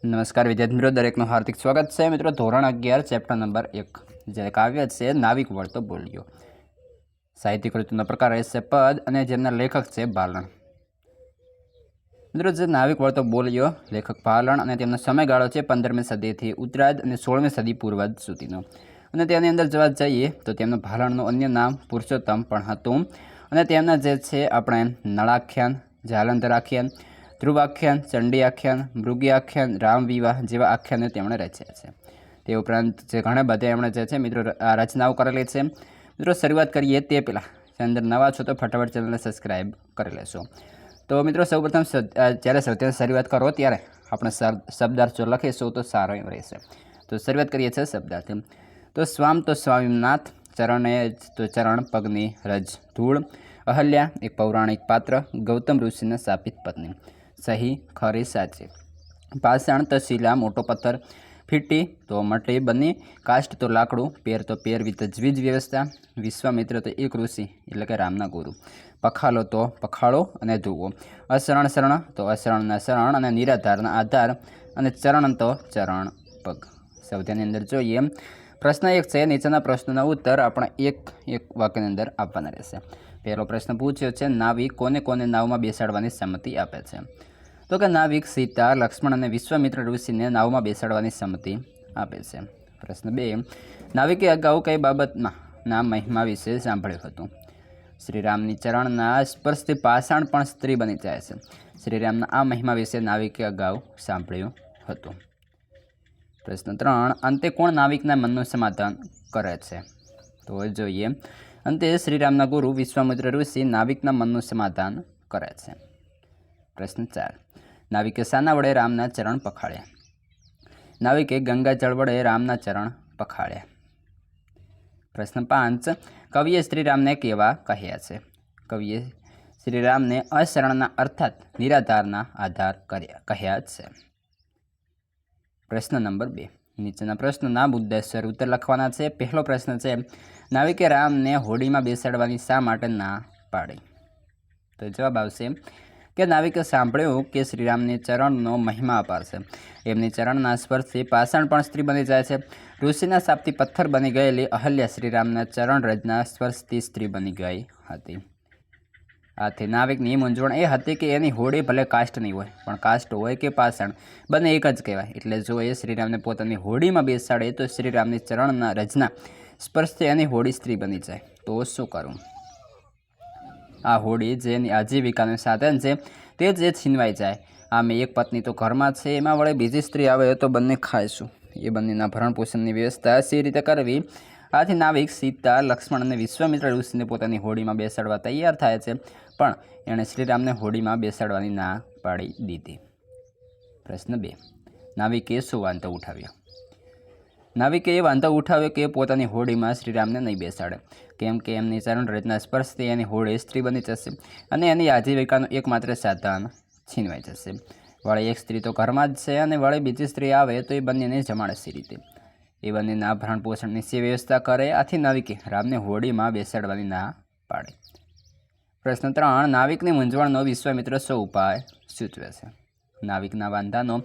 નમસ્કાર વિદ્યાર્થી મિત્રો, દરેકનું હાર્દિક સ્વાગત છે. મિત્રો, ધોરણ 11 ચેપ્ટર નંબર 1 જે કાવ્ય છે નાવિક વળતો બોલ્યો. સાહિત્ય કૃતિનો પ્રકાર રહેશે પદ અને જેમના લેખક છે ભાલણ. મિત્રો, જે નાવિક વળતો બોલ્યો લેખક ભાલણ અને તેમનો સમયગાળો છે 15મી સદીથી ઉત્તરાર્ધ અને 16મી સદી પૂર્વાર્ધ સુધીનો. અને તેની અંદર જોવા જઈએ તો તેમનું ભાલણનું અન્ય નામ પુરુષોત્તમ પણ હતું. અને તેમના જે છે આપણે નળાખ્યાન, જાલંધરાખ્યાન, ધ્રુવાખ્યાન, ચંડી આખ્યાન, મૃગી આખ્યાન, રામ વિવાહ જેવા આખ્યાનો તેમણે રચ્યા છે. તે ઉપરાંત જે ઘણા બધા એમણે જે છે મિત્રો રચનાઓ કરેલી છે. મિત્રો, શરૂઆત કરીએ તે પહેલાં અંદર નવા છો તો ફટાફટ ચેનલને સબસ્ક્રાઈબ કરી લેશો. તો મિત્રો, સૌપ્રથમ જ્યારે સૌથી શરૂઆત કરો ત્યારે આપણે શબ્દાર્થ જો લખીશું તો સારો એમ રહેશે. તો શરૂઆત કરીએ છીએ શબ્દાર્થ. તો સ્વામ તો સ્વામીનાથ, ચરણે તો ચરણ, પગની રજ ધૂળ. અહલ્યા એક પૌરાણિક પાત્ર, ગૌતમ ઋષિના શાપિત પત્ની. સહી ખરી સાચી. પાષાણ તો શિલા મોટો પથ્થર, ફીટી તો મટી બની, કાષ્ટ તો લાકડું, પેર તો પેરવી તજવીજ વ્યવસ્થા. વિશ્વામિત્ર તો એક ઋષિ એટલે કે રામના ગુરુ. પખાલો તો પખાળો અને ધુવો. અશરણ શરણ તો અશરણના શરણ અને નિરાધારના આધાર. અને ચરણ તો ચરણ પગ. સૌથી અંદર જોઈએ પ્રશ્ન 1 છે. નીચેના પ્રશ્નોના ઉત્તર આપણે એક વાક્યની અંદર આપવાના રહેશે. પહેલો પ્રશ્ન પૂછ્યો છે, નાવિક કોને કોને નાવમાં બેસાડવાની સંમતિ આપે છે? તો કે નાવિક સીતા, લક્ષ્મણ અને વિશ્વામિત્ર ઋષિને નાવમાં બેસાડવાની સંમતિ આપે છે. પ્રશ્ન 2, નાવિકે અગાઉ કઈ બાબતમાં ના મહિમા વિશે સાંભળ્યું હતું? શ્રીરામની ચરણના સ્પર્શથી પાષાણ પણ સ્ત્રી બની જાય છે. શ્રીરામના આ મહિમા વિશે નાવિકે અગાઉ સાંભળ્યું હતું. પ્રશ્ન 3, અંતે કોણ નાવિકના મનનું સમાધાન કરે છે? તો જોઈએ, અંતે શ્રીરામના ગુરુ વિશ્વામિત્ર ઋષિ નાવિકના મનનું સમાધાન કરે છે. પ્રશ્ન 4, નાવિકે શાના વડે રામના ચરણ પખાળ્યા? નાવિકે ગંગાજળ વડે રામના ચરણ પખાળ્યા. પ્રશ્ન 5, કવિએ શ્રીરામને કેવા કહ્યા છે? કવિએ શ્રીરામને અશરણના અર્થાત નિરાધારના આધાર કહ્યા છે. પ્રશ્ન નંબર 2, નીચેના પ્રશ્નોના મુદ્દાસર ઉત્તર લખવાના છે. પહેલો પ્રશ્ન છે, નાવિકે રામને હોડીમાં બેસાડવાની શા માટે ના પાડી? તો જવાબ આવશે કે નાવિકે સાંભળ્યું કે શ્રીરામની ચરણનો મહિમા અપાર છે. એમની ચરણના સ્પર્શથી પાષાણ પણ સ્ત્રી બની જાય છે. ઋષિના શાપથી પથ્થર બની ગયેલી અહલ્યા શ્રીરામના ચરણ રજના સ્પર્શથી સ્ત્રી બની ગઈ હતી. આથી નાવિકની મૂંઝવણ એ હતી કે એની હોડી ભલે કાષ્ટની હોય, પણ કાષ્ટ હોય કે પાષાણ બંને એક જ કહેવાય. એટલે જો એ શ્રીરામને પોતાની હોડીમાં બેસાડે તો શ્રીરામની ચરણના રજના સ્પર્શથી એની હોડી સ્ત્રી બની જાય તો શું કરવું? આ હોડી જેની આજીવિકાનું સાધન છે તે જે છીનવાઈ જાય. આમે એક પત્ની તો ઘરમાં છે, એમાં વળે બીજી સ્ત્રી આવે તો બંને ખાઈશું. એ બંનેના ભરણ પોષણની વ્યવસ્થા સી રીતે કરવી? આથી નાવિક સીતા, લક્ષ્મણ અને વિશ્વામિત્ર ઋષિને પોતાની હોડીમાં બેસાડવા તૈયાર થાય છે, પણ એણે શ્રીરામને હોડીમાં બેસાડવાની ના પાડી દીધી. પ્રશ્ન 2, નાવિકે શું વાંધો ઉઠાવ્યો? નાવિકે એ વાંધો ઉઠાવ્યો કે પોતાની હોડીમાં શ્રીરામને નહીં બેસાડે, કેમ કે એમની ચરણ રચના સ્પર્શથી એની હોડી સ્ત્રી બની જશે અને એની આજીવિકાનું એકમાત્ર સાધન છીનવાઈ જશે. વળી એક સ્ત્રી તો ઘરમાં જ છે અને વળી બીજી સ્ત્રી આવે તો એ બંનેને જમાડે સી રીતે? એ બંનેના ભરણ પોષણની સી વ્યવસ્થા કરે? આથી નાવિકે રામને હોડીમાં બેસાડવાની ના પાડી. પ્રશ્ન 3, નાવિકની મૂંઝવણનો વિશ્વામિત્ર શું ઉપાય સૂચવે છે? નાવિકના વાંધાનો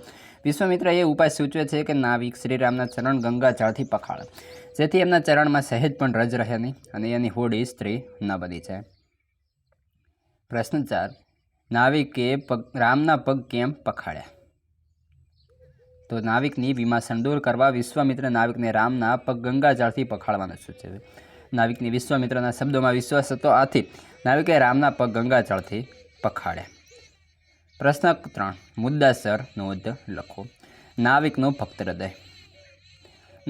વિશ્વામિત્ર એ ઉપાય સૂચવે છે કે નાવિક શ્રીરામના ચરણ ગંગા જળથી પખાળે, જેથી એમના ચરણમાં સહેજ પણ રજ રહે નહીં અને એની હોડી સ્ત્રી ન બની જાય. પ્રશ્ન 4, નાવિકે રામના પગ કેમ પખાળ્યા? તો નાવિકની વિમાસણ દૂર કરવા વિશ્વામિત્ર નાવિકને રામના પગ ગંગા જળથી પખાળવાનું સૂચવે. નાવિકની વિશ્વામિત્રના શબ્દોમાં વિશ્વાસ હતો, આથી નાવિકે રામના પગ ગંગા જળથી પખાળ્યા. પ્રશ્ન 3, મુદ્દાસર નોંધ લખો. નાવિકનું ભક્ત હૃદય.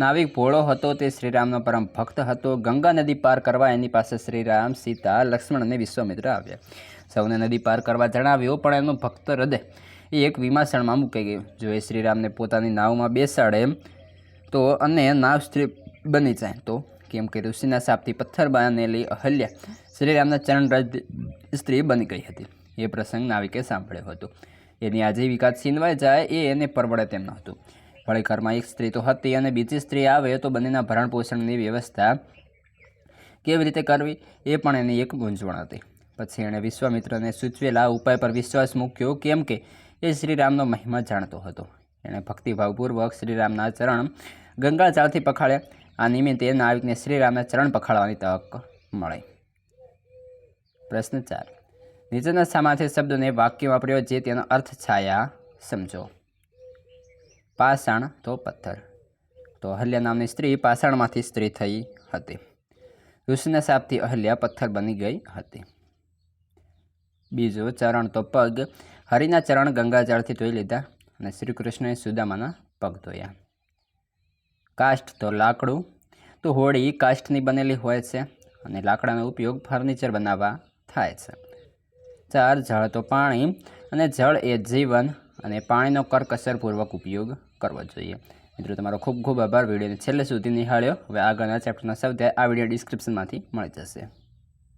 નાવિક ભોળો હતો, તે શ્રીરામનો પરમ ભક્ત હતો. ગંગા નદી પાર કરવા એની પાસે શ્રીરામ, સીતા, લક્ષ્મણ અને વિશ્વામિત્ર આવ્યા. સૌને નદી પાર કરવા જણાવ્યું, પણ એમનું ભક્ત હૃદય એ એક વિમાસણમાં મૂકી ગયું. જો એ શ્રીરામને પોતાની નાવમાં બેસાડે તો અને નાવ સ્ત્રી બની જાય તો? કેમ કે ઋષિના શાપથી પથ્થર બનેલી અહલ્યા શ્રીરામના ચરણરજ સ્ત્રી બની ગઈ હતી. એ પ્રસંગ નાવિકે સાંભળ્યો હતો. એની આજીવિકા છીનવાઈ જાય એ એને પરવડે તેમ નહોતું. વળી ઘરમાં એક સ્ત્રી તો હતી અને બીજી સ્ત્રી આવે તો બંનેના ભરણ પોષણની વ્યવસ્થા કેવી રીતે કરવી એ પણ એની એક મૂંઝવણ હતી. પછી એણે વિશ્વામિત્રને સૂચવેલા ઉપાય પર વિશ્વાસ મૂક્યો, કેમ કે એ શ્રીરામનો મહિમા જાણતો હતો. એણે ભક્તિ ભક્તિભાવપૂર્વક શ્રીરામના ચરણ ગંગાજળથી પખાળ્યા. આ નિમિત્તે નાવિકને શ્રીરામના ચરણ પખાળવાની તક મળે. પ્રશ્ન 4. નીચેના સામાથી શબ્દોને વાક્યમાં પ્રયોજે તેનો અર્થ છાયા સમજો. પાષાણ તો પથ્થર. તો અહલ્યા નામની સ્ત્રી પાષાણમાંથી સ્ત્રી થઈ હતી. ઋષિના શાપથી અહલ્યા પથ્થર બની ગઈ હતી. બીજું, ચરણ તો પગ. હરિના ચરણ ગંગાજળથી ધોઈ લીધા અને શ્રી કૃષ્ણએ સુદામાના પગ ધોયા. કાષ્ઠ તો લાકડું. તો હોળી કાષ્ઠની બનેલી હોય છે અને લાકડાનો ઉપયોગ ફર્નિચર બનાવવા થાય છે. 4. જળ તો પાણી. અને જળ એ જીવન અને પાણીનો કરકસરપૂર્વક ઉપયોગ કરવો જોઈએ. મિત્રો, તમારો ખૂબ ખૂબ આભાર વિડીયોને છેલ્લે સુધી નિહાળ્યો. હવે આગળના ચેપ્ટરના સૌથી આ વિડીયો ડિસ્ક્રિપ્શનમાંથી મળી જશે.